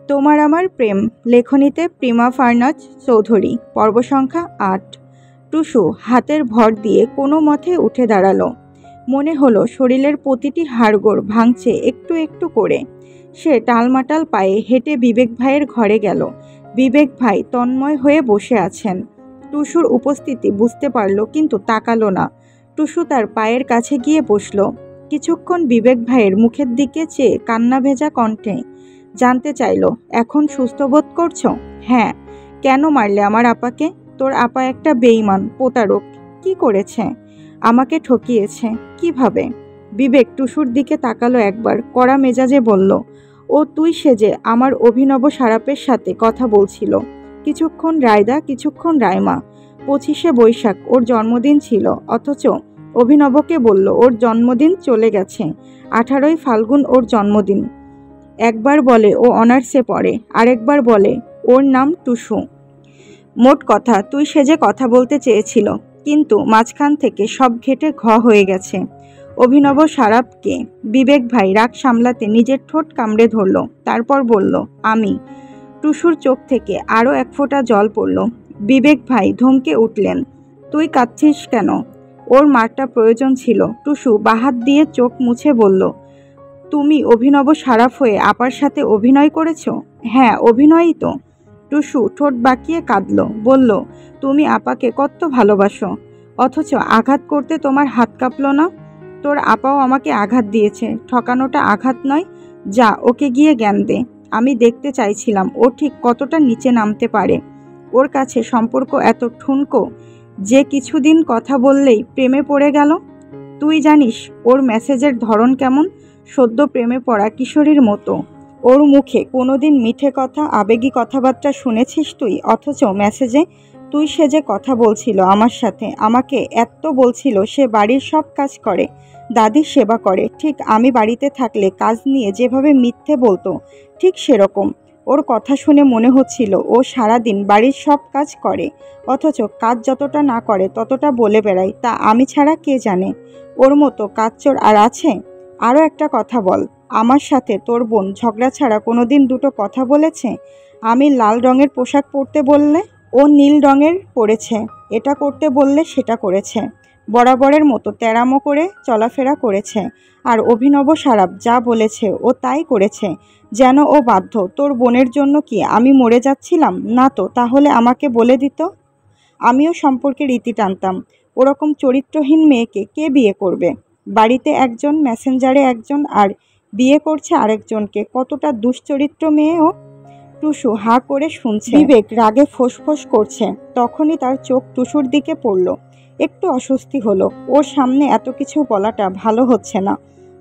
তোমার আমার প্রেম লেখনীতে প্রিমা ফারনাজ চৌধুরী। পর্ব সংখ্যা ৮। টুসু হাতের ভর দিয়ে কোনো মতে উঠে দাঁড়ালো। মনে হলো শরীরের প্রতিটি হাড়গোড় ভাঙছে একটু একটু করে। সে টালমাটাল পায়ে হেঁটে বিবেক ভাইয়ের ঘরে গেল। বিবেক ভাই তন্ময় হয়ে বসে আছেন। টুসুর উপস্থিতি বুঝতে পারল, কিন্তু তাকালো না। টুসু তার পায়ের কাছে গিয়ে বসল। কিছুক্ষণ বিবেক ভাইয়ের মুখের দিকে চেয়ে কান্না ভেজা কণ্ঠে জানতে চাইল, এখন সুস্থ বোধ করছো? হ্যাঁ। কেন মারলে আমার আপাকে? তোর আপা একটা বেঈমান, প্রতারক। কি করেছে? আমাকে ঠকিয়েছে। কিভাবে? বিবেক টুসুর দিকে তাকালো একবার, কড়া মেজাজে বলল, ও তুই সেজে আমার অভিনব সারাপের সাথে কথা বলছিল। কিছুক্ষণ রায়দা, কিছুক্ষণ রায়মা। 25শে বৈশাখ ওর জন্মদিন ছিল, অথচ অভিনবকে বলল ওর জন্মদিন চলে গেছে। 18ই ফাল্গুন ওর জন্মদিন। একবার বলে ও অনার্সে পড়ে, আরেকবার বলে ওর নাম টুসু। মোট কথা তুই সেজে কথা বলতে চেয়েছিল, কিন্তু মাঝখান থেকে সব ঘেটে হয়ে গেছে। অভিনব সারাপকে? বিবেক ভাই রাগ সামলাতে নিজের ঠোঁট কামড়ে ধরল, তারপর বলল, আমি। টুসুর চোখ থেকে আরও এক ফোঁটা জল পড়ল। বিবেক ভাই ধমকে উঠলেন, তুই কাঁদছিস কেন? ওর মারটা প্রয়োজন ছিল। টুসু বাহাত দিয়ে চোখ মুছে বলল, তুমি অভিনব সারাফ হয়ে আপার সাথে অভিনয় করেছ? হ্যাঁ, অভিনয়ই তো। টুসু ঠোঁট বাঁকিয়ে কাঁদল, বলল, তুমি আপাকে কত ভালোবাসো, অথচ আঘাত করতে তোমার হাত কাঁপল না? তোর আপাও আমাকে আঘাত দিয়েছে, ঠকানোটা আঘাত নয়। যা, ওকে গিয়ে জ্ঞান দে। আমি দেখতে চাইছিলাম ও ঠিক কতটা নিচে নামতে পারে। ওর কাছে সম্পর্ক এত ঠুনকো যে কিছুদিন কথা বললেই প্রেমে পড়ে গেল। তুই জানিস ওর মেসেজের ধরন কেমন? সদ্য প্রেমে পড়া কিশোরীর মতো। ওর মুখে কোনোদিন মিঠে কথা, আবেগী কথাবার্তা শুনেছিস তুই? অথচ মেসেজে তুই সেজে কথা বলছিল আমার সাথে, আমাকে এত বলছিল সে বাড়ির সব কাজ করে, দাদির সেবা করে, ঠিক আমি বাড়িতে থাকলে কাজ নিয়ে যেভাবে মিথ্যে বলতো ঠিক সেরকম। ওর কথা শুনে মনে হচ্ছিল ও সারাদিন বাড়ির সব কাজ করে, অথচ কাজ যতটা না করে ততটা বলে বেড়ায়, তা আমি ছাড়া কে জানে? ওর মতো কাজচোর আর আছে? আরও একটা কথা বল, আমার সাথে তোর বোন ঝগড়া ছাড়া কোনোদিন দুটো কথা বলেছে? আমি লাল রঙের পোশাক পরতে বললে ও নীল রঙের পরেছে, এটা করতে বললে সেটা করেছে, বরাবরের মতো তেড়ামো করে চলাফেরা করেছে। আর অভিনব সারাপ যা বলেছে ও তাই করেছে, যেন ও বাধ্য। তোর বোনের জন্য কি আমি মরে যাচ্ছিলাম? না তো, তাহলে আমাকে বলে দিত, আমিও সম্পর্কে রীতি টানতাম। ওরকম চরিত্রহীন মেয়েকে কে বিয়ে করবে? বাড়িতে একজন, মেসেঞ্জারে একজন, আর বিয়ে করছে আরেকজনকে। কতটা দুশ্চরিত্র মেয়ে ও! টুসু হাঁ করে শুনছে। বিবেক রাগে ফোঁস করছে। তখনই তার চোখ টুসুর দিকে পড়ল। একটু অস্বস্তি হলো। ওর সামনে এত কিছু বলাটা ভালো হচ্ছে না।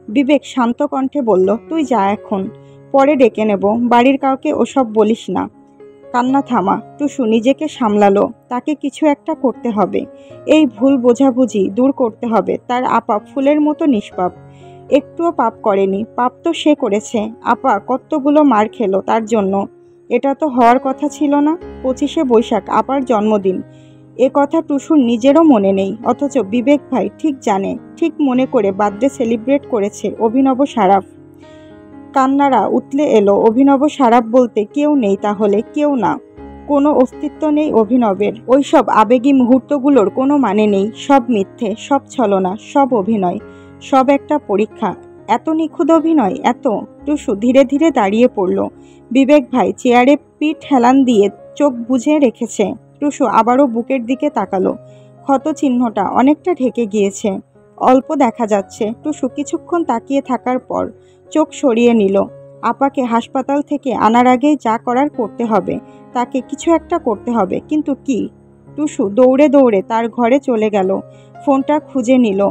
বিবেক শান্ত কণ্ঠে বলল, তুই যা এখন, পরে ডেকে নেব। বাড়ির কাউকে ওসব বলিস না। কান্না থামা। টুসু নিজেকে সামলালো। তাকে কিছু একটা করতে হবে। এই ভুল বোঝাবুঝি দূর করতে হবে। তার আপা ফুলের মতো নিষ্পাপ, একটুও পাপ করেনি। পাপ তো সে করেছে। আপা কতগুলো মার খেলো তার জন্য। এটা তো হওয়ার কথা ছিল না। 25শে বৈশাখ আপার জন্মদিন, এ কথা টুসুর নিজেরও মনে নেই, অথচ বিবেক ভাই ঠিক জানে। ঠিক মনে করে বার্থডে সেলিব্রেট করেছে অভিনব সারাফ। কান্নারা উতলে এলো। অভিনব সারাপ বলতে কেউ নেই, তাহলে কেউ না, কোনো অস্তিত্ব নেই অভিনবের। ওইসব আবেগী মুহূর্তগুলোর কোনো মানে নেই। সব মিথ্যে, সব ছলনা, সব অভিনয়, সব একটা পরীক্ষা। এত নিখুঁত অভিনয়, এত! টুসু ধীরে ধীরে দাঁড়িয়ে পড়ল। বিবেক ভাই চেয়ারে পিঠ হেলান দিয়ে চোখ বুজে রেখেছে। টুসু আবারও বুকের দিকে তাকালো। ক্ষত চিহ্নটা অনেকটা ঢেকে গিয়েছে, অল্প দেখা যাচ্ছে। টুসু কিছুক্ষণ তাকিয়ে থাকার পর চোখ সরিয়ে নিল। আপাকে হাসপাতাল থেকে আনার আগেই যা করার করতে হবে। তাকে কিছু একটা করতে হবে, কিন্তু কি? টুসু দৌড়ে দৌড়ে তার ঘরে চলে গেল। ফোনটা খুঁজে নিল।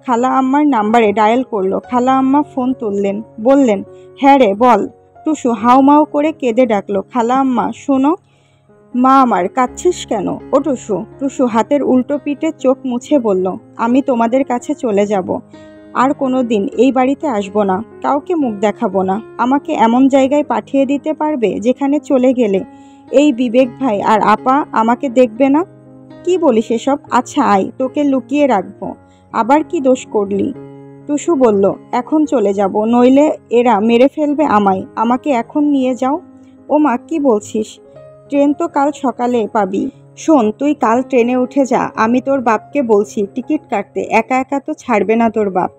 খালা আম্মার নাম্বারে ডায়াল করলো। খালা আম্মা ফোন তুললেন, বললেন, হ্যাঁ রে বল। টুসু হাউমাউ করে কেঁদে ডাকলো, খালা আম্মা শোনো। মা আমার, কাঁদছিস কেন? ও টুসু। টুসু হাতের উল্টো পিঠে চোখ মুছে বলল, আমি তোমাদের কাছে চলে যাব। আর কোনো দিন এই বাড়িতে আসবো না, কাউকে মুখ দেখাবো না। আমাকে এমন জায়গায় পাঠিয়ে দিতে পারবে যেখানে চলে গেলে এই বিবেক ভাই আর আপা আমাকে দেখবে না? কি বলিস এসব? আচ্ছা আয়, তোকে লুকিয়ে রাখবো। আবার কি দোষ করলি? টুসু বলল, এখন চলে যাব, নইলে এরা মেরে ফেলবে আমায়। আমাকে এখন নিয়ে যাও। ও মা, কি বলছিস? ট্রেন তো কাল সকালে পাবি। শোন, তুই কাল ট্রেনে উঠে যা। আমি তোর বাপকে বলছি টিকিট কাটতে। একা একা তো ছাড়বে না তোর বাপ।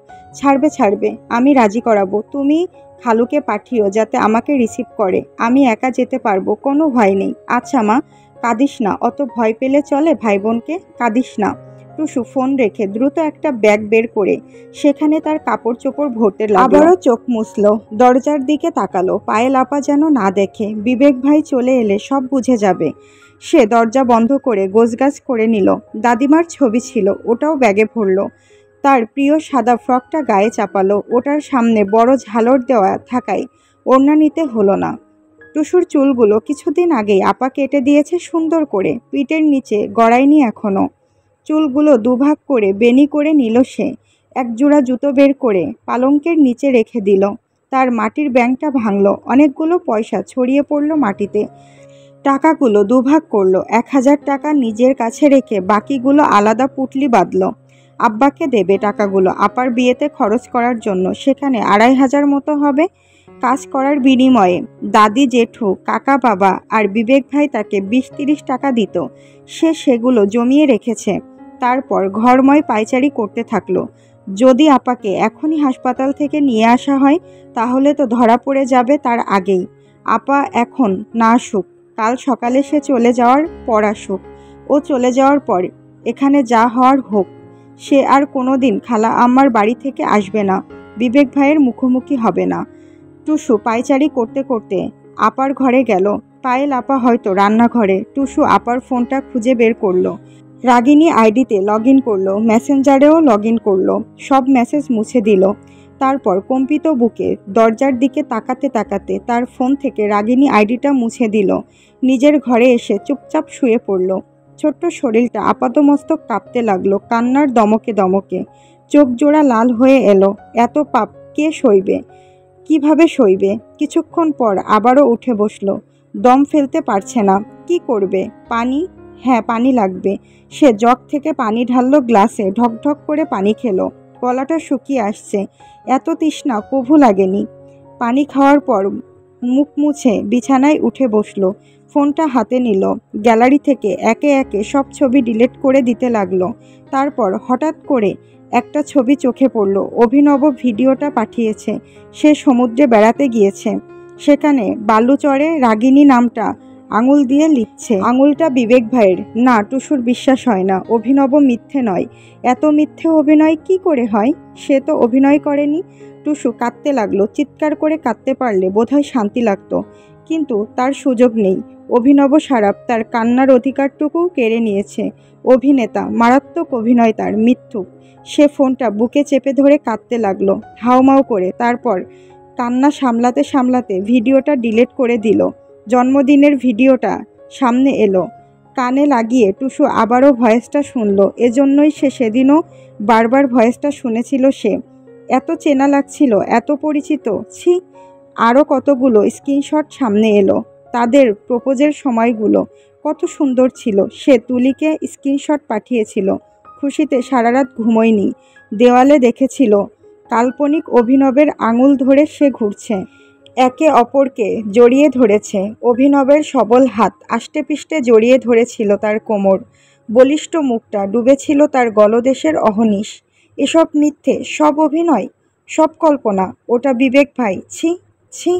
ছাড়বে, আমি রাজি করাবো। তুমি খালুকে পাঠিও যাতে আমাকে রিসিভ করে। আমি একা যেতে পারবো, কোনো ভয় নেই। আচ্ছা মা, কাঁদিস না। অত ভয় পেলে চলে ভাই বোনকে? কাঁদিস না। টুসু ফোন রেখে দ্রুত একটা ব্যাগ বের করে সেখানে তার কাপড় চোপড় ভরতে লাগলো। আবারও চোখ মুছল, দরজার দিকে তাকালো। পায়েল আপা যেন না দেখে। বিবেক ভাই চলে এলে সব বুঝে যাবে। সে দরজা বন্ধ করে গোছগাছ করে নিল। দাদিমার ছবি ছিল, ওটাও ব্যাগে ভরল। তার প্রিয় সাদা ফ্রকটা গায়ে চাপালো। ওটার সামনে বড় ঝালর দেওয়া থাকায় ওড়না নিতে হলো না। টুসুর চুলগুলো কিছুদিন আগেই আপা কেটে দিয়েছে সুন্দর করে, পিঠের নিচে গড়ায়নি এখনো। চুলগুলো দুভাগ করে বেনি করে নিল সে। এক জোড়া জুতো বের করে পালঙ্কের নিচে রেখে দিল। তার মাটির ব্যাংকটা ভাঙল। অনেকগুলো পয়সা ছড়িয়ে পড়ল মাটিতে। টাকাগুলো দুভাগ করলো। 1000 টাকা নিজের কাছে রেখে বাকিগুলো আলাদা পুটলি বাঁধল। আব্বাকে দেবে টাকাগুলো আপার বিয়েতে খরচ করার জন্য। সেখানে 2500 মতো হবে। কাজ করার বিনিময়ে দাদি, জেঠু, কাকা, বাবা আর বিবেক ভাই তাকে 20-30 টাকা দিত। সে সেগুলো জমিয়ে রেখেছে। তারপর ঘরময় পায়চারি করতে থাকলো। যদি আপাকে এখনই হাসপাতাল থেকে নিয়ে আসা হয় তাহলে তো ধরা পড়ে যাবে তার আগেই। আপা এখন না আসুক, কাল সকালে সে চলে যাওয়ার পর আসুক। ও চলে যাওয়ার পর এখানে যা হওয়ার হোক। সে আর কোনো দিন খালা আম্মার বাড়ি থেকে আসবে না, বিবেক ভাইয়ের মুখোমুখি হবে না। টুসু পায়চারি করতে করতে আপার ঘরে গেল। পায়েল আপা হয়তো রান্নাঘরে। টুসু আপার ফোনটা খুঁজে বের করলো। রাগিনী আইডিতে লগ ইন করলো, মেসেঞ্জারেও লগ ইন করলো। সব মেসেজ মুছে দিল। তারপর কম্পিত বুকে দরজার দিকে তাকাতে তাকাতে তার ফোন থেকে রাগিনী আইডিটা মুছে দিল। নিজের ঘরে এসে চুপচাপ শুয়ে পড়ল। ছোট্ট শরীরটা আপাতমস্তক কাঁপতে লাগলো কান্নার দমকে দমকে। চোখ জোড়া লাল হয়ে এলো। এত পাপ কে সইবে? কিভাবে সইবে? কিছুক্ষণ পর আবারও উঠে বসলো। দম ফেলতে পারছে না। কি করবে? পানি? হ্যাঁ, পানি লাগবে। সে জগ থেকে পানি ঢাললো গ্লাসে। ঢকঢক করে পানি খেলো। গলাটা শুকিয়ে আসছে। এত তৃষ্ণা কভু লাগেনি। পানি খাওয়ার পর মুখ মুছে বিছানায় উঠে বসলো। ফোনটা হাতে নিল। গ্যালারি থেকে একে একে সব ছবি ডিলিট করে দিতে লাগলো। তারপর হঠাৎ করে একটা ছবি চোখে পড়ল। অভিনব ভিডিওটা পাঠিয়েছে। সে সমুদ্রে বেড়াতে গিয়েছে। সেখানে বালুচরে রাগিনী নামটা আঙুল দিয়ে লিখছে। আঙুলটা বিবেক ভাইয়ের। না, টুসুর বিশ্বাস হয় না। অভিনব মিথ্যে নয়। এত মিথ্যে অভিনয় কি করে হয়? সে তো অভিনয় করেনি। টুসু কাঁদতে লাগলো। চিৎকার করে কাঁদতে পারলে বোধহয় শান্তি লাগতো, কিন্তু তার সুযোগ নেই। অভিনব সারাপ তার কান্নার অধিকারটুকু কেড়ে নিয়েছে। অভিনেতা, মারাত্মক অভিনয় তার, মিথ্যুক। সে ফোনটা বুকে চেপে ধরে কাঁদতে লাগলো হাউমাউ করে। তারপর কান্না সামলাতে সামলাতে ভিডিওটা ডিলিট করে দিল। জন্মদিনের ভিডিওটা সামনে এলো। কানে লাগিয়ে টুসু আবারও ভয়েসটা শুনল। এজন্যই সে সেদিনও বারবার ভয়েসটা শুনেছিল। সে এত চেনা লাগছিল, এত পরিচিত। ছি! আরও কতগুলো স্ক্রিনশট সামনে এলো। তাদের প্রপোজের সময়গুলো কত সুন্দর ছিল। সে তুলিকে স্ক্রিনশট পাঠিয়েছিল। খুশিতে সারা রাত ঘুমোয়নি। দেওয়ালে দেখেছিল কাল্পনিক অভিনবের আঙুল ধরে সে ঘুরছে। একে অপরকে জড়িয়ে ধরেছে। অভিনবের সবল হাত আষ্টেপৃষ্ঠে জড়িয়ে ধরেছিল তার কোমর। বলিষ্ঠ মুখটা ডুবেছিল তার গলদেশের অহনিশ। এসব মিথ্যে, সব অভিনয়, সব কল্পনা। ওটা বিবেক ভাই। ছি ছি!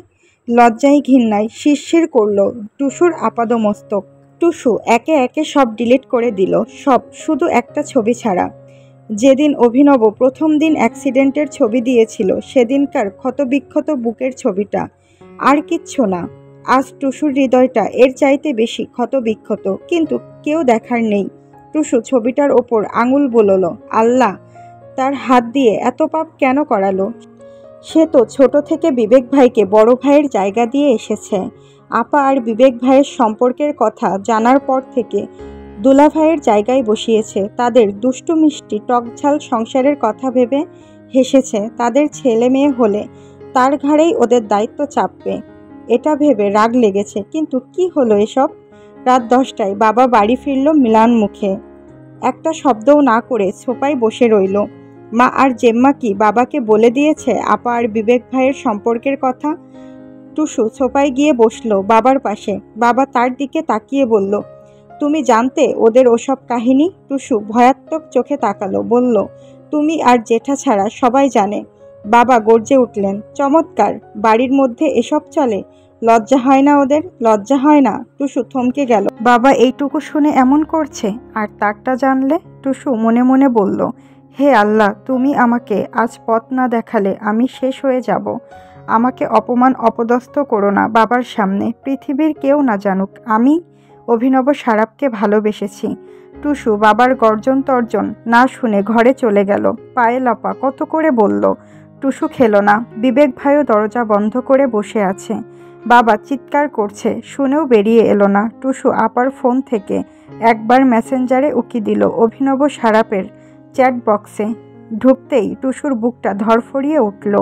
লজ্জায় ঘৃণায় শিরশির করল টুসুর আপাদমস্তক। টুসু একে একে সব ডিলিট করে দিল। সব, শুধু একটা ছবি ছাড়া। যেদিন অভিনব প্রথম দিন অ্যাক্সিডেন্টের ছবি দিয়েছিল সেদিনকার ক্ষতবিক্ষত বুকের ছবিটা। আর কিচ্ছু না। আজ টুসুর হৃদয়টা এর চাইতে বেশি ক্ষতবিক্ষত, কিন্তু কেউ দেখার নেই। টুসু ছবিটার ওপর আঙুল বুলোলো। আল্লাহ, তার হাত দিয়ে এত পাপ কেন করালো? সে তো ছোট থেকে বিবেক ভাইকে বড় ভাইয়ের জায়গা দিয়ে এসেছে। আপা আর বিবেক ভাইয়ের সম্পর্কের কথা জানার পর থেকে দুলা ভাইয়ের জায়গায় বসিয়েছে। তাদের দুষ্টু মিষ্টি টকঝাল সংসারের কথা ভেবে হেসেছে। তাদের ছেলে মেয়ে হলে তার ঘাড়েই ওদের দায়িত্ব চাপবে, এটা ভেবে রাগ লেগেছে। কিন্তু কি হলো এসব? রাত 10টায় বাবা বাড়ি ফিরল মিলান মুখে। একটা শব্দও না করে সোফায় বসে রইল। মা আর জেম্মা কি বাবাকে বলে দিয়েছে আপা আর বিবেক ভাইয়ের সম্পর্কের কথা? টুসু সোফায় গিয়ে বসলো বাবার পাশে। বাবা তার দিকে তাকিয়ে বলল, তুমি জানতে ওদের ওসব কাহিনী? টুসু ভয়াত্মক চোখে তাকালো, বলল, তুমি আর জেঠা ছাড়া সবাই জানে। বাবা গর্জে উঠলেন, চমৎকার, বাড়ির মধ্যে এসব চলে? লজ্জা হয় না ওদের? লজ্জা হয় না? টুসু থমকে গেল। বাবা এইটুকু শুনে এমন করছে, আর তারটা জানলে? টুসু মনে মনে বলল, হে আল্লাহ, তুমি আমাকে আজ পথ না দেখালে আমি শেষ হয়ে যাব। আমাকে অপমান অপদস্থ করো না বাবার সামনে। পৃথিবীর কেউ না জানুক আমি অভিনব সারাপকে ভালোবেসেছি। টুসু বাবার গর্জন তর্জন না শুনে ঘরে চলে গেল। পায়েল আপা কত করে বলল। টুসু খেলো না। বিবেক ভাইও দরজা বন্ধ করে বসে আছে। বাবা চিৎকার করছে শুনেও বেরিয়ে এলো না। টুসু আপার ফোন থেকে একবার মেসেঞ্জারে উকি দিল অভিনব সারাপের চ্যাট বক্সে। ঢুকতেই টুসুর বুকটা ধরফরিয়ে উঠল।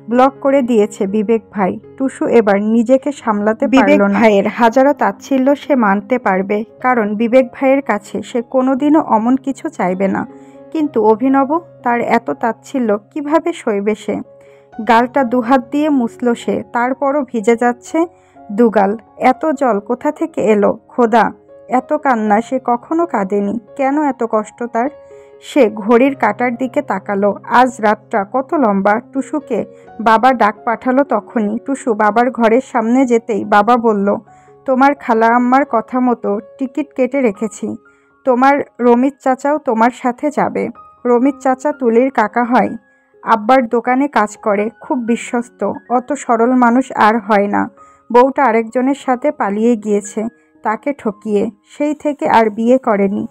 ব্লক করে দিয়েছে বিবেক ভাই। টুসু এবার নিজেকে সামলাতে পারল না। বিবেক ভাইয়ের হাজারো তাচ্ছিল্য সে মানতে পারবে, কারণ বিবেক ভাইয়ের কাছে সে কোনোদিনও অমন কিছু চাইবে না। কিন্তু অভিনব, তার এত তাচ্ছিল্য কিভাবে সইবে সে? গালটা দুহাত দিয়ে মুছল সে, তারপরও ভিজে যাচ্ছে দুগাল। এত জল কোথা থেকে এলো খোদা? এত কান্না সে কখনো কাঁদেনি। কেন এত কষ্ট তার? সে ঘড়ির কাঁটার দিকে তাকালো। আজ রাতটা কত লম্বা। টুসুকে বাবা ডাক পাঠালো তখনই। টুসু বাবার ঘরের সামনে যেতেই বাবা বলল, তোমার খালা আম্মার কথা মতো টিকিট কেটে রেখেছি। তোমার রমিত চাচাও তোমার সাথে যাবে। রমিত চাচা তুলির কাকা হয়, আব্বার দোকানে কাজ করে, খুব বিশ্বস্ত। অত সরল মানুষ আর হয় না। বউটা আরেকজনের সাথে পালিয়ে গিয়েছে তাকে ঠকিয়ে, সেই থেকে আর বিয়ে করেনি।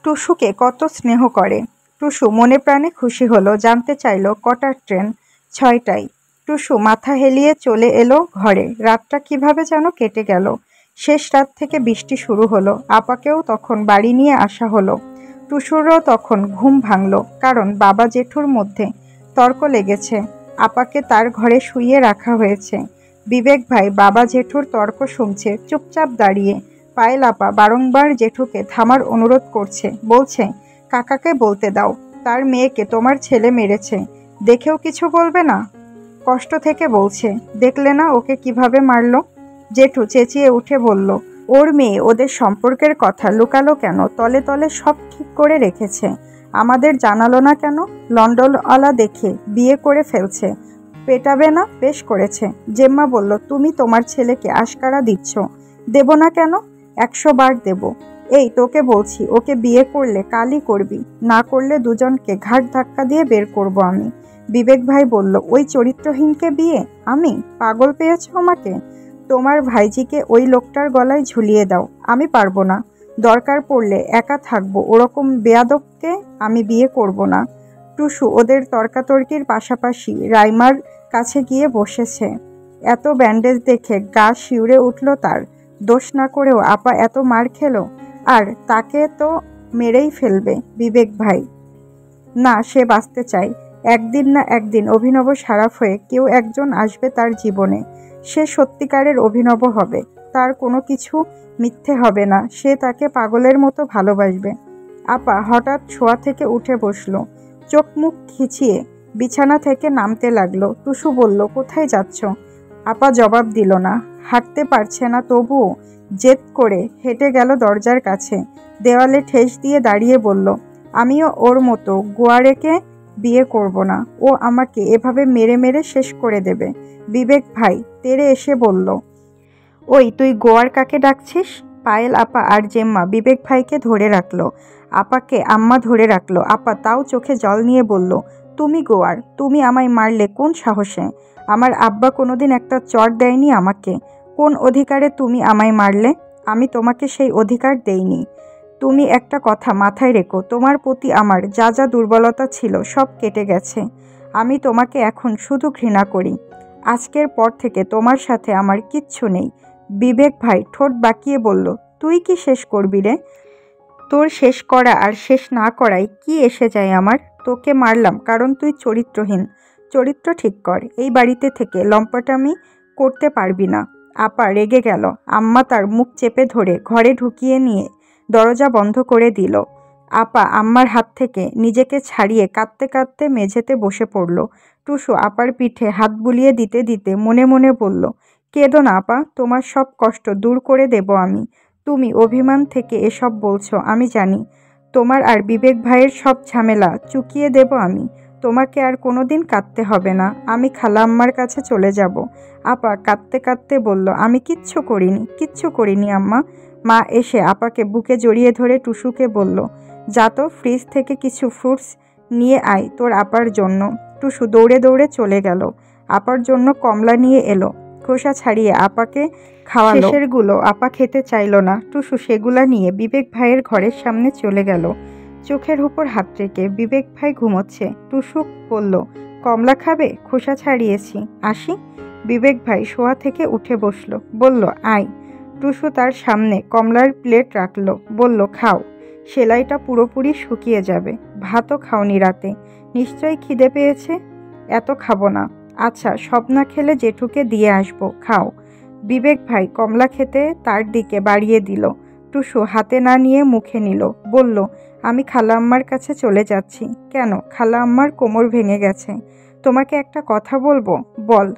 টুসুকে কত স্নেহ করে। টুসু মনে প্রাণে খুশি হলো। জানতে চাইল কটার ট্রেন? 6টায়। টুসু মাথা হেলিয়ে চলে এলো ঘরে। রাতটা কিভাবে যেন কেটে গেল। শেষ রাত থেকে বৃষ্টি শুরু হলো। আপাকেও তখন বাড়ি নিয়ে আসা হলো। টুসুরও তখন ঘুম ভাঙল, কারণ বাবা জেঠুর মধ্যে তর্ক লেগেছে। আপাকে তার ঘরে শুইয়ে রাখা হয়েছে। বিবেক ভাই বাবা জেঠুর তর্ক শুনছে চুপচাপ দাঁড়িয়ে। পায়েল আপা বারংবার জেঠুকে থামার অনুরোধ করছে, বলছে, কাকাকে বলতে দাও, তার মেয়েকে তোমার ছেলে মেরেছে, দেখেও কিছু বলবে না? কষ্ট থেকে বলছে, দেখলে না ওকে কিভাবে মারল? জেঠু চেঁচিয়ে উঠে বলল, ওর মেয়ে ওদের সম্পর্কের কথা লুকালো কেন? তলে তলে সব ঠিক করে রেখেছে, আমাদের জানালো না কেন? লন্ডনওয়ালা দেখে বিয়ে করে ফেলছে, পেটাবে না? বেশ করেছে। জেম্মা বলল, তুমি তোমার ছেলেকে আশকারা দিচ্ছ। দেব না কেন? 100 বার দেব। এই তোকে বলছি, ওকে বিয়ে করলে কালই করবি, না করলে দুজনকে ঘাট ধাক্কা দিয়ে বের করব আমি। বিবেক ভাই বলল, ওই চরিত্রহীনকে বিয়ে? আমি? পাগল পেয়েছ আমাকে? তোমার ভাইজিকে ওই লোকটার গলায় ঝুলিয়ে দাও। আমি পারবো না। দরকার পড়লে একা থাকবো, ওরকম বেয়াদবকে আমি বিয়ে করব না। টুসু ওদের তর্কাতর্কির পাশাপাশি রাইমার কাছে গিয়ে বসেছে। এত ব্যান্ডেজ দেখে গা শিউরে উঠল তার। দোষ না করেও আপা এত মার খেলো, আর তাকে তো মেরেই ফেলবে বিবেক ভাই। না, সে বাঁচতে চায়। একদিন না একদিন অভিনব সারাফ হয়ে কেউ একজন আসবে তার জীবনে। সে সত্যিকারের অভিনব হবে। তার কোনো কিছু মিথ্যে হবে না। সে তাকে পাগলের মতো ভালোবাসবে। আপা হঠাৎ শোয়া থেকে উঠে বসলো। চোখ মুখ খিচিয়ে বিছানা থেকে নামতে লাগলো। টুসু বলল, কোথায় যাচ্ছ? আপা জবাব দিল না। হাঁটতে পারছে না, তবুও জেদ করে হেঁটে গেল দরজার কাছে। দেওয়ালে ঠেস দিয়ে দাঁড়িয়ে বলল, আমিও ওর মতো গোয়ারেকে বিয়ে করব না। ও আমাকে এভাবে মেরে মেরে শেষ করে দেবে। বিবেক ভাই তেড়ে এসে বলল, ওই তুই গোয়ার কাকে ডাকছিস? পায়েল আপা আর জেম্মা বিবেক ভাইকে ধরে রাখলো। আপাকে আম্মা ধরে রাখলো। আপা তাও চোখে জল নিয়ে বলল, তুমি গোয়ার? তুমি আমায় মারলে কোন সাহসে? আমার আব্বা কোনোদিন একটা চড় দেয়নি আমাকে। কোন অধিকারে তুমি আমায় মারলে? আমি তোমাকে সেই অধিকার দেইনি। তুমি একটা কথা মাথায় রেখো, তোমার প্রতি আমার যা যা দুর্বলতা ছিল সব কেটে গেছে। আমি তোমাকে এখন শুধু ঘৃণা করি। আজকের পর থেকে তোমার সাথে আমার কিচ্ছু নেই। বিবেক ভাই ঠোঁট বাঁকিয়ে বলল, তুই কি শেষ করবি রে? তোর শেষ করা আর শেষ না করাই কি এসে যায় আমার? তোকে মারলাম কারণ তুই চরিত্রহীন। চরিত্র ঠিক কর। এই বাড়িতে থেকে লম্পটামি করতে পারবি না। আপা রেগে গেল। আম্মা তার মুখ চেপে ধরে ঘরে ঢুকিয়ে নিয়ে দরজা বন্ধ করে দিল। আপা আম্মার হাত থেকে নিজেকে ছাড়িয়ে কাঁদতে কাঁদতে মেঝেতে বসে পড়ল। টুসু আপার পিঠে হাত বুলিয়ে দিতে দিতে মনে মনে বলল, কেঁদো না আপা, তোমার সব কষ্ট দূর করে দেব আমি। তুমি অভিমান থেকে এসব বলছো আমি জানি। তোমার আর বিবেক ভাইয়ের সব ঝামেলা চুকিয়ে দেব আমি। তোমাকে আর কোনোদিন কাঁদতে হবে না। আমি খালা আম্মার কাছে চলে যাব। আপা কাঁদতে কাঁদতে বলল, আমি কিচ্ছু করিনি, কিচ্ছু করিনি আম্মা। মা এসে আপাকে বুকে জড়িয়ে ধরে টুসুকে বলল, যা তো ফ্রিজ থেকে কিছু ফ্রুটস নিয়ে আয় তোর আপার জন্য। টুসু দৌড়ে দৌড়ে চলে গেল। আপার জন্য কমলা নিয়ে এলো। খোসা ছাড়িয়ে আপাকে খাওয়ালো। শেষেরগুলো আপা খেতে চাইল না। টুসু সেগুলা নিয়ে বিবেক ভাইয়ের ঘরের সামনে চলে গেল। চোখের উপর হাত রেখে বিবেক ভাই ঘুমোচ্ছে। টুসু বলল, কমলা খাবে? খোসা ছাড়িয়েছি, আসি। বিবেক ভাই শোয়া থেকে উঠে বসলো, বলল, আয়। টুসু তার সামনে কমলার প্লেট রাখলো, বলল, খাও। সেলাইটা পুরোপুরি শুকিয়ে যাবে। ভাতও খাওনি রাতে, নিশ্চয়ই খিদে পেয়েছে। এত খাবো না। আচ্ছা, সব না খেলে জেঠুকে দিয়ে আসবো, খাও। বিবেক ভাই কমলা খেতে তার দিকে বাড়িয়ে দিল। টুসু হাতে না নিয়ে মুখে নিল, বলল, আমি খালা আম্মার কাছে চলে যাচ্ছি। কেন? খালা আম্মার কোমর ভেঙে গেছে। তোমাকে একটা কথা বলবো। বল।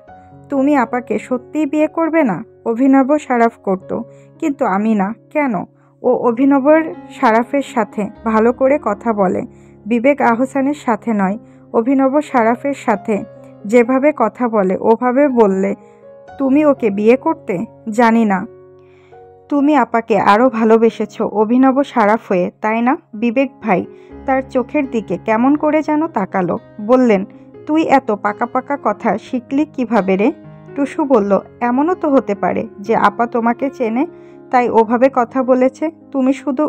তুমি আপাকে সত্যিই বিয়ে করবে না? অভিনব সারাফ করত, কিন্তু আমি না। কেন? ও অভিনবর সারাফের সাথে ভালো করে কথা বলে, বিবেক আহসানের সাথে নয়। অভিনব সারাফের সাথে যেভাবে কথা বলে ওভাবে বললে তুমি ওকে বিয়ে করতে? জানি না। তুমি আপাকে আরও ভালোবেসেছ অভিনব সারাফ হয়ে, তাই না? বিবেক ভাই তার চোখের দিকে কেমন করে যেন তাকালো, বললেন, তুই এত পাকা পাকা কথা শিখলি কিভাবে রে? টুসু বলল, এমনও তো হতে পারে যে আপা তোমাকে চেনে, তাই ওভাবে কথা বলেছে। তুমি শুধু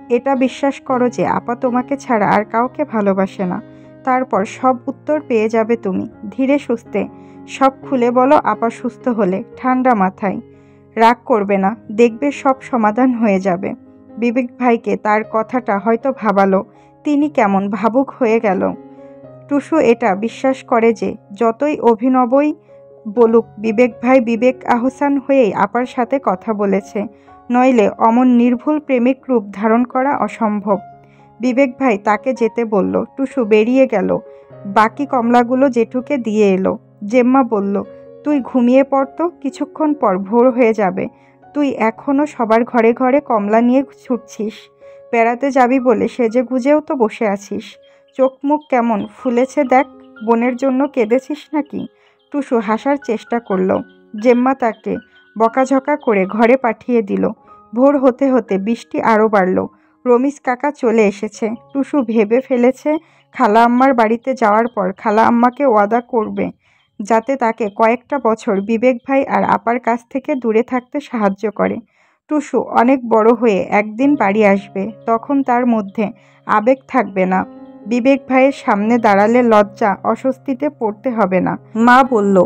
এটা বিশ্বাস করো যে আপা তোমাকে ছাড়া আর কাউকে ভালোবাসে না, তারপর সব উত্তর পেয়ে যাবে তুমি। ধীরে সুস্থে সব খুলে বলো আপা সুস্থ হলে, ঠান্ডা মাথায়। রাগ করবে না, দেখবে সব সমাধান হয়ে যাবে। বিবেক ভাইকে তার কথাটা হয়তো ভাবালো। তিনি কেমন ভাবুক হয়ে গেল। টুসু এটা বিশ্বাস করে যে যতই অভিনবই বলুক, বিবেক ভাই বিবেক আহসান হয়েই আপার সাথে কথা বলেছে, নইলে অমন নির্ভুল প্রেমিক রূপ ধারণ করা অসম্ভব। বিবেক ভাই তাকে যেতে বলল। টুসু বেরিয়ে গেল। বাকি কমলাগুলো জেঠুকে দিয়ে এলো। জেম্মা বলল, তুই ঘুমিয়ে পড়তো, কিছুক্ষণ পর ভোর হয়ে যাবে। তুই এখনও সবার ঘরে ঘরে কমলা নিয়ে ছুটছিস। বেড়াতে যাবি বলে সেজে গুজেও তো বসে আছিস। চোখ মুখ কেমন ফুলেছে দেখ। বোনের জন্য কেঁদেছিস নাকি? টুসু হাসার চেষ্টা করল। জেম্মা তাকে বকাঝকা করে ঘরে পাঠিয়ে দিল। ভোর হতে হতে বৃষ্টি আরও বাড়ল। রমিজ কাকা চলে এসেছে। টুসু ভেবে ফেলেছে খালা আম্মার বাড়িতে যাওয়ার পর খালা আম্মাকে ওয়াদা করবে যাতে তাকে কয়েকটা বছর বিবেক ভাই আর আপার কাছ থেকে দূরে থাকতে সাহায্য করে। টুসু অনেক বড় হয়ে একদিন বাড়ি আসবে, তখন তার মধ্যে আবেগ থাকবে না। বিবেক ভাইয়ের সামনে দাঁড়ালে লজ্জা অস্বস্তিতে পড়তে হবে না। মা বলল,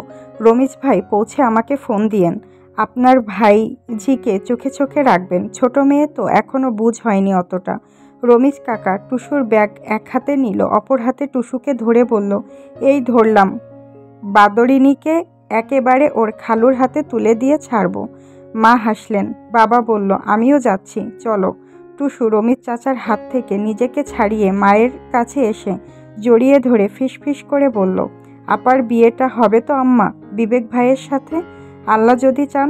রমিজ ভাই পৌঁছে আমাকে ফোন দিয়েন। আপনার ভাইঝিকে চোখে চোখে রাখবেন, ছোট মেয়ে তো, এখনো বুঝ হয়নি অতটা। রমিজ কাকা টুসুর ব্যাগ এক হাতে নিল, অপর হাতে টুসুকে ধরে বলল, এই ধরলাম, বাদরিনীকে একেবারে ওর খালুর হাতে তুলে দিয়ে ছাড়ব। মা হাসলেন। বাবা বলল, আমিও যাচ্ছি, চলো। টুসু রমিজ চাচার হাত থেকে নিজেকে ছাড়িয়ে মায়ের কাছে এসে জড়িয়ে ধরে ফিসফিস করে বলল, আপার বিয়েটা হবে তো আম্মা বিবেক ভাইয়ের সাথে, আল্লাহ যদি চান।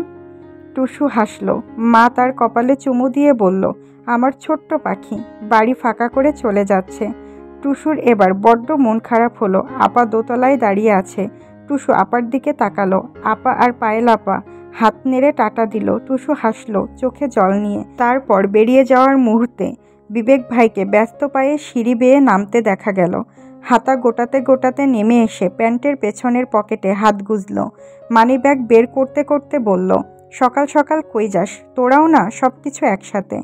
টুসু হাসল। মা তার কপালে চুমু দিয়ে বলল, আমার ছোট্ট পাখি বাড়ি ফাঁকা করে চলে যাচ্ছে। টুসুর এবার বড্ড মন খারাপ হলো। আপা দোতলায় দাঁড়িয়ে আছে। টুসু আপার দিকে তাকালো। আপা আর পায়েল আপা হাত নেড়ে টাটা দিল। টুসু হাসলো, চোখে জল নিয়ে। তারপর বেরিয়ে যাওয়ার মুহূর্তে বিবেক ভাইকে ব্যস্ত পায়ে সিঁড়ি বেয়ে নামতে দেখা গেল। হাতা গোটাতে গোটাতে নেমে এসে প্যান্টের পেছনের পকেটে হাত গুজল। মানিব্যাগ বের করতে করতে বলল, সকাল সকাল কই যাস? তোরাও না সব কিছু একসাথে।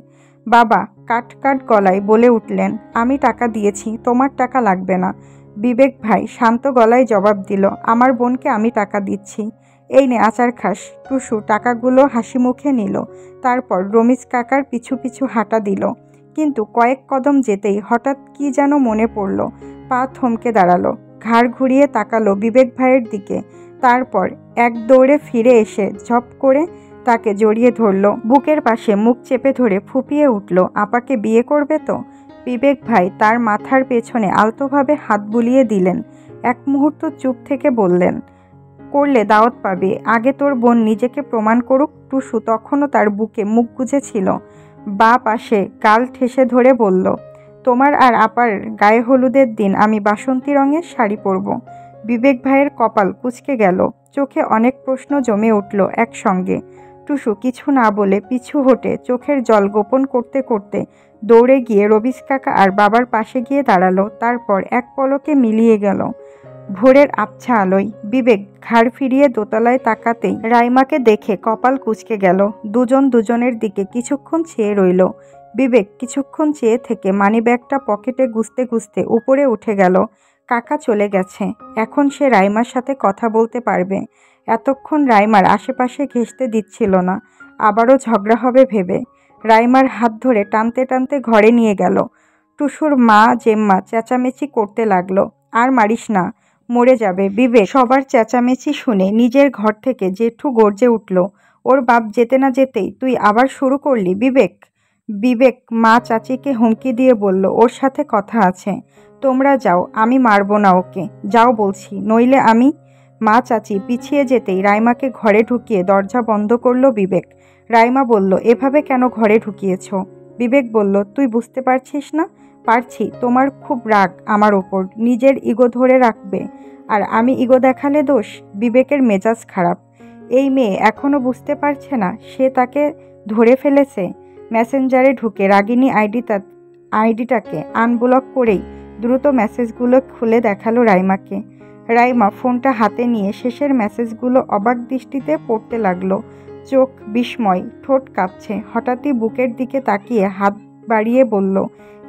বাবা কাট কাট গলায় বলে উঠলেন, আমি টাকা দিয়েছি, তোমার টাকা লাগবে না। বিবেক ভাই শান্ত গলায় জবাব দিল, আমার বোনকে আমি টাকা দিচ্ছি, এই নে আচার খাস। টুসু টাকাগুলো হাসি মুখে নিল। তারপর রমিজ কাকার পিছু পিছু হাঁটা দিল। কিন্তু কয়েক কদম যেতেই হঠাৎ কি যেন মনে পড়ল। পা থমকে দাঁড়ালো, ঘাড় ঘুরিয়ে তাকালো বিবেক ভাইয়ের দিকে। তারপর এক দৌড়ে ফিরে এসে ঝপ করে তাকে জড়িয়ে ধরল। বুকের পাশে মুখ চেপে ধরে ফুঁপিয়ে উঠল, আপাকে বিয়ে করবে তো? বিবেক ভাই তার মাথার পেছনে আলতোভাবে হাত বুলিয়ে দিলেন। এক মুহূর্ত চুপ থেকে বললেন, করলে দাওয়াত পাবে। আগে তোর বোন নিজেকে প্রমাণ করুক। টুসু তখনও তার বুকে মুখ গুজেছিল। বাঁ পাশে গাল ঠেসে ধরে বলল, তোমার আর আপার গায়ে হলুদের দিন আমি বাসন্তী রঙের শাড়ি পরব। বিবেক ভাইয়ের কপাল কুঁচকে গেল। চোখে অনেক প্রশ্ন জমে উঠল একসঙ্গে। টুসু কিছু না বলে পিছু হটে চোখের জল গোপন করতে করতে দৌড়ে গিয়ে রবিস কাকা আর বাবার পাশে গিয়ে দাঁড়ালো। তারপর এক পলকে মিলিয়ে গেল ভোরের আবছা আলোয়। বিবেক ঘাড় ফিরিয়ে দোতলায় তাকাতেই রাইমাকে দেখে কপাল কুঁচকে গেল। দুজন দুজনের দিকে কিছুক্ষণ চেয়ে রইল। বিবেক কিছুক্ষণ চেয়ে থেকে মানিব্যাগটা পকেটে গুজতে গুজতে উপরে উঠে গেল। কাকা চলে গেছে। এখন সে রাইমার সাথে কথা বলতে পারবে। এতক্ষণ রাইমার আশেপাশে ঘেঁষতে দিচ্ছিল না, আবারও ঝগড়া হবে ভেবে। রাইমার হাত ধরে টানতে টানতে ঘরে নিয়ে গেল। টুসুর মা জেম্মা চেঁচামেচি করতে লাগলো, আর মারিস না, মরে যাবে। বিবেক সবার চেঁচামেচি শুনে নিজের ঘর থেকে জেঠু গর্জে উঠল, ওর বাপ যেতে না যেতেই তুই আবার শুরু করলি বিবেক। বিবেক মা চাচিকে হুমকি দিয়ে বলল, ওর সাথে কথা আছে, তোমরা যাও, আমি মারব না ওকে, যাও বলছি, নইলে আমি। মা চাচি পিছিয়ে যেতেই রাইমাকে ঘরে ঢুকিয়ে দরজা বন্ধ করলো বিবেক। রাইমা বলল, এভাবে কেন ঘরে ঢুকিয়েছ? বিবেক বলল, তুই বুঝতে পারছিস না? পারছি, তোমার খুব রাগ আমার ওপর, নিজের ইগো ধরে রাখবে, আর আমি ইগো দেখালে দোষ। বিবেকের মেজাজ খারাপ। এই মেয়ে এখনও বুঝতে পারছে না সে তাকে ধরে ফেলেছে। মেসেঞ্জারে ঢুকে রাগিনী আইডিটাকে আনব্লক করেই দ্রুত মেসেজগুলো খুলে দেখালো রাইমাকে। রাইমা ফোনটা হাতে নিয়ে শেষের মেসেজগুলো অবাক দৃষ্টিতে পড়তে লাগলো। চোখ বিস্ময়, ঠোঁট কাঁপছে। হঠাৎই বুকের দিকে তাকিয়ে হাত বাড়িয়ে বলল,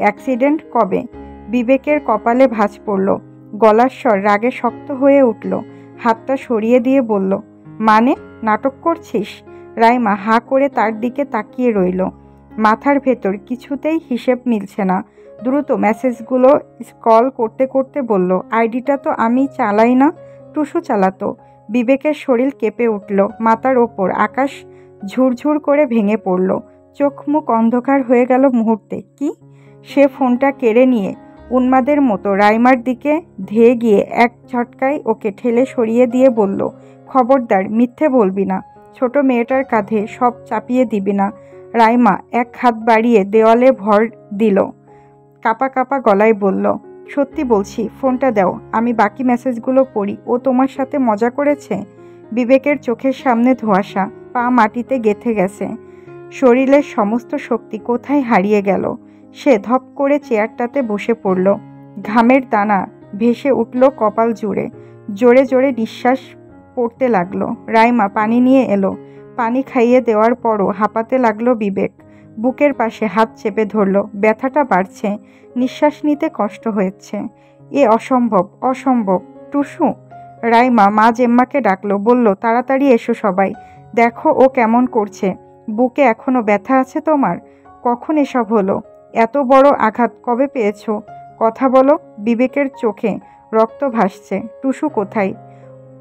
অ্যাক্সিডেন্ট কবে? বিবেকের কপালে ভাঁজ পড়ল। গলার স্বর রাগে শক্ত হয়ে উঠল। হাতটা সরিয়ে দিয়ে বলল, মানে নাটক করছিস? রাইমা হাঁ করে তার দিকে তাকিয়ে রইল। মাথার ভেতর কিছুতেই হিসেব মিলছে না। দ্রুত মেসেজগুলো স্ক্রল করতে করতে বলল, আইডিটা তো আমি চালাই না, টুসু চালাতো। বিবেকের শরীর কেঁপে উঠল। মাথার ওপর আকাশ ঝুরঝুর করে ভেঙে পড়ল। চোখ মুখ অন্ধকার হয়ে গেল মুহূর্তে। কি? সে ফোনটা কেড়ে নিয়ে উন্মাদের মতো রাইমার দিকে ধেয়ে গিয়ে এক ঝটকায় ওকে ঠেলে সরিয়ে দিয়ে বলল, খবরদার মিথ্যে বলবি না, ছোট মেয়েটার কাঁধে সব চাপিয়ে দিবি না। রাইমা এক হাত বাড়িয়ে দেওয়ালে ভর দিল। কাঁপা কাঁপা গলায় বলল, সত্যি বলছি, ফোনটা দাও, আমি বাকি মেসেজগুলো পড়ি। ও তোমার সাথে মজা করেছে? বিবেকের চোখের সামনে ধোঁয়াশা, পা মাটিতে গেঁথে গেছে। শরীরের সমস্ত শক্তি কোথায় হারিয়ে গেল। সে ধপ করে চেয়ারটাতে বসে পড়ল। ঘামের দানা ভেসে উঠল কপাল জুড়ে। জোরে জোরে নিঃশ্বাস পড়তে লাগলো। রাইমা পানি নিয়ে এলো। পানি খাইয়ে দেওয়ার পরও হাঁপাতে লাগলো বিবেক। বুকের পাশে হাত চেপে ধরল। ব্যথাটা বাড়ছে, নিঃশ্বাস নিতে কষ্ট হচ্ছে। এ অসম্ভব, অসম্ভব। টুসু! রাইমা মা জেম্মাকে ডাকলো, বলল, তাড়াতাড়ি এসো সবাই, দেখো ও কেমন করছে। বুকে এখনো ব্যথা আছে তোমার? কখন এসব হলো? এত বড় আঘাত কবে পেয়েছো? কথা বলো। বিবেকের চোখে রক্ত ভাসছে। টুসু কোথায়?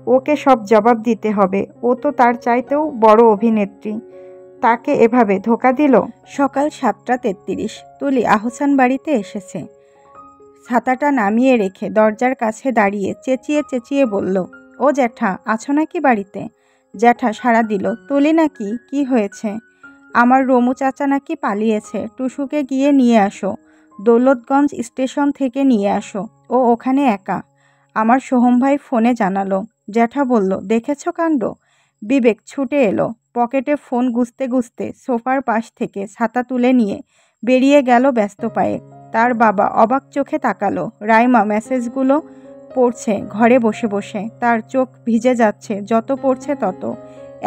ওকে সব জবাব দিতে হবে। ও তো তার চাইতেও বড় অভিনেত্রী, তাকে এভাবে ধোঁকা দিল। সকাল 7:33 তুলি আহসান বাড়িতে এসেছে। ছাতাটা নামিয়ে রেখে দরজার কাছে দাঁড়িয়ে চেঁচিয়ে চেঁচিয়ে বলল, ও জ্যাঠা, আছো নাকি বাড়িতে? জ্যাঠা সাড়া দিল, তুলি নাকি? কি হয়েছে? আমার রমু চাচা নাকি পালিয়েছে, টুসুকে গিয়ে নিয়ে আসো, দৌলতগঞ্জ স্টেশন থেকে নিয়ে আসো, ও ওখানে একা। আমার সোহম ভাই ফোনে জানালো। জ্যাঠা বলল, দেখেছো কাণ্ড? বিবেক ছুটে এলো। পকেটে ফোন গুজতে গুজতে সোফার পাশ থেকে ছাতা তুলে নিয়ে বেরিয়ে গেল ব্যস্ত পায়ে। তার বাবা অবাক চোখে তাকালো। রাইমা মেসেজগুলো পড়ছে ঘরে বসে বসে। তার চোখ ভিজে যাচ্ছে যত পড়ছে তত।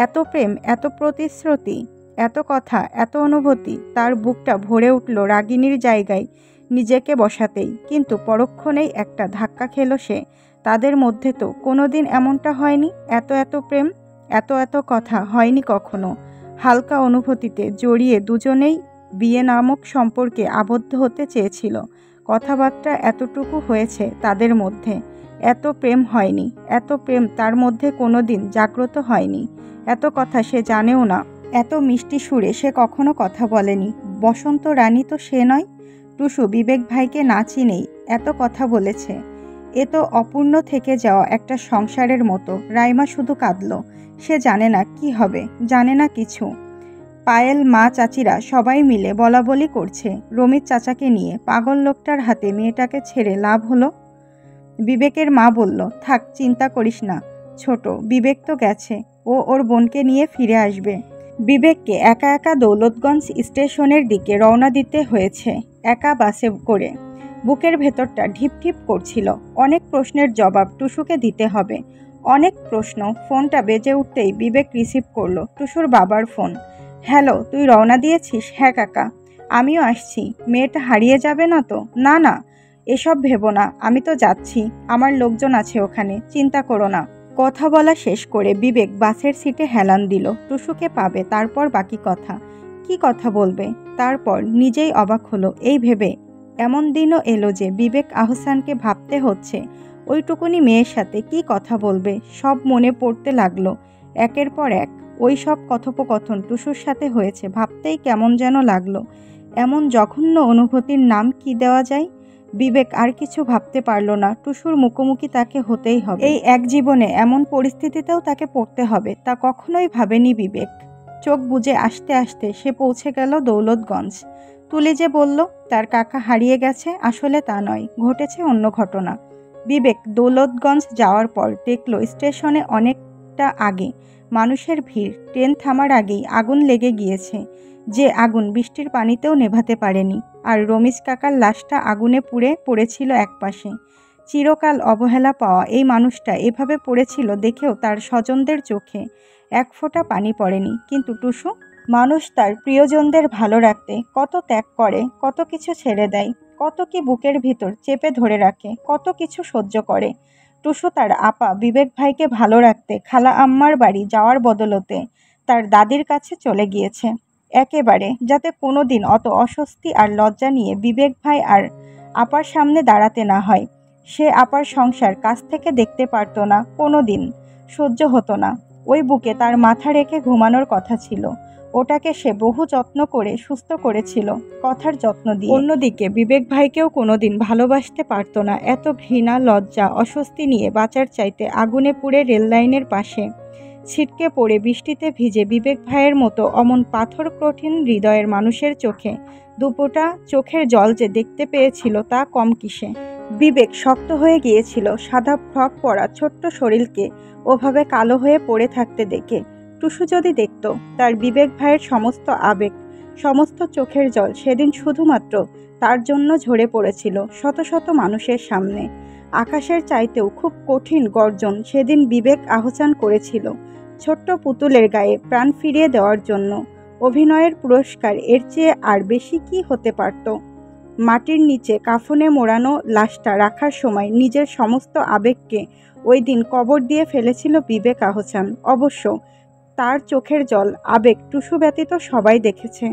এত প্রেম, এত প্রতিশ্রুতি, এত কথা, এত অনুভূতি। তার বুকটা ভরে উঠল রাগিনীর জায়গায় নিজেকে বসাতেই। কিন্তু পরক্ষণেই একটা ধাক্কা খেল সে। তাদের মধ্যে তো কোনোদিন এমনটা হয়নি। এত এত প্রেম, এত এত কথা হয়নি কখনো। হালকা অনুভূতিতে জড়িয়ে দুজনেই বিয়ে নামক সম্পর্কে আবদ্ধ হতে চেয়েছিল। কথাবার্তা এতটুকু হয়েছে তাদের মধ্যে। এত প্রেম হয়নি, এত প্রেম তার মধ্যে কোনোদিন জাগ্রত হয়নি। এত কথা সে জানেও না। এত মিষ্টি সুরে সে কখনো কথা বলেনি। বসন্ত রানী তো সে নয়। টুসু বিবেক ভাইকে না চিনেই এত কথা বলেছে। এ তো অপূর্ণ থেকে যাওয়া একটা সংসারের মতো। রাইমা শুধু কাঁদল। সে জানে না কি হবে, জানে না কিছু। পায়েল, মা, চাচিরা সবাই মিলে বলাবলি করছে রমিত চাচাকে নিয়ে। পাগল লোকটার হাতে মেয়েটাকে ছেড়ে লাভ হলো? বিবেকের মা বলল, থাক, চিন্তা করিস না ছোট, বিবেক তো গেছে, ও ওর বোনকে নিয়ে ফিরে আসবে। বিবেককে একা একা দৌলতগঞ্জ স্টেশনের দিকে রওনা দিতে হয়েছে, একা বাসে করে। বুকের ভেতরটা ঢিপ ঢিপ করছিল। অনেক প্রশ্নের জবাব টুসুকে দিতে হবে, অনেক প্রশ্ন। ফোনটা বেজে উঠতেই বিবেক রিসিভ করলো টুসুর বাবার ফোন। হ্যালো, তুই রওনা দিয়েছিস? হ্যাঁ কাকা, আমিও আসছি। মেয়েটা হারিয়ে যাবে না তো? না না, এসব ভেবো না, আমি তো যাচ্ছি, আমার লোকজন আছে ওখানে, চিন্তা করো না। কথা বলা শেষ করে বিবেক বাসের সিটে হেলান দিল। টুসুকে পাবে, তারপর বাকি কথা। কি কথা বলবে? তারপর নিজেই অবাক হলো এই ভেবে এমন দিনও এলো যে বিবেক আহসানকে ভাবতে হচ্ছে ওইটুকুনি মেয়ের সাথে কি কথা বলবে। সব মনে পড়তে লাগলো একের পর এক। ওই সব কথোপকথন টুসুর সাথে হয়েছে, ভাবতেই কেমন যেন লাগলো। এমন জঘন্য অনুভূতির নাম কি দেওয়া যায়? বিবেক আর কিছু ভাবতে পারল না। টুসুর মুখোমুখি তাকে হতেই হবে। এই এক জীবনে এমন পরিস্থিতিতেও তাকে পড়তে হবে, তা কখনোই ভাবেনি বিবেক। চোখ বুজে আসতে আসতে সে পৌঁছে গেল দৌলতগঞ্জ। তুলি যে বলল তার কাকা হারিয়ে গেছে, আসলে তা নয়, ঘটেছে অন্য ঘটনা। বিবেক দৌলতগঞ্জ যাওয়ার পর দেখল স্টেশনে অনেকটা আগে মানুষের ভিড়। ট্রেন থামার আগেই আগুন লেগে গিয়েছে, যে আগুন বৃষ্টির পানিতেও নেভাতে পারেনি। আর রমিজ কাকার লাশটা আগুনে পুড়ে পড়েছিল একপাশে। চিরকাল অবহেলা পাওয়া এই মানুষটা এভাবে পড়েছিল দেখেও তার স্বজনদের চোখে এক ফোঁটা পানি পড়েনি। কিন্তু টুসু, মানুষ তার প্রিয়জনদের ভালো রাখতে কত ত্যাগ করে, কত কিছু ছেড়ে দেয়, কত কি বুকের ভিতর চেপে ধরে রাখে, কত কিছু সহ্য করে। টুসু তার আপা বিবেক ভাইকে ভালো রাখতে খালা আম্মার বাড়ি যাওয়ার বদলতে তার দাদির কাছে চলে গিয়েছে, একেবারে যাতে কোনো দিন অত অস্বস্তি আর লজ্জা নিয়ে বিবেক ভাই আর আপার সামনে দাঁড়াতে না হয়। সে আপার সংসার কাছ থেকে দেখতে পারত না, কোনো দিন সহ্য হতো না। ওই বুকে তার মাথা রেখে ঘুমানোর কথা ছিল, ওটাকে সে বহু যত্ন করে সুস্থ করেছিল, কথার যত্ন দিয়ে। অন্যদিকে বিবেক ভাইকেও কোনোদিন ভালোবাসতে পারত না। এত ঘৃণা, লজ্জা, অস্বস্তি নিয়ে বাঁচার চাইতে আগুনে পুড়ে রেললাইনের পাশে ছিটকে পড়ে বৃষ্টিতে ভিজে বিবেক ভাইয়ের মতো অমন পাথর কঠিন হৃদয়ের মানুষের চোখে দুপোটা চোখের জল যে দেখতে পেয়েছিল তা কম কিসে। বিবেক শক্ত হয়ে গিয়েছিল। সাদা ফ্রক পরা ছোট্ট শরীরকে ওভাবে কালো হয়ে পড়ে থাকতে দেখে টুসু যদি দেখত তার বিবেক ভাইয়ের সমস্ত আবেগ, সমস্ত চোখের জল সেদিন শুধুমাত্র তার জন্য ঝরে পড়েছিল শত শত মানুষের সামনে। আকাশের চাইতেও খুব কঠিন গর্জন সেদিন বিবেক আহ্বান করেছিল ছোট্ট পুতুলের গায়ে প্রাণ ফিরিয়ে দেওয়ার জন্য। অভিনয়ের পুরস্কার এর চেয়ে আর বেশি কি হতে পারত? মাটির নিচে কাফনে মোড়ানো লাশটা রাখার সময় নিজের সমস্ত আবেগকে ওই দিন কবর দিয়ে ফেলেছিল বিবেক আহসান। অবশ্য তার চোখের জল, আবেগ টুসু ব্যতীত সবাই দেখেছে।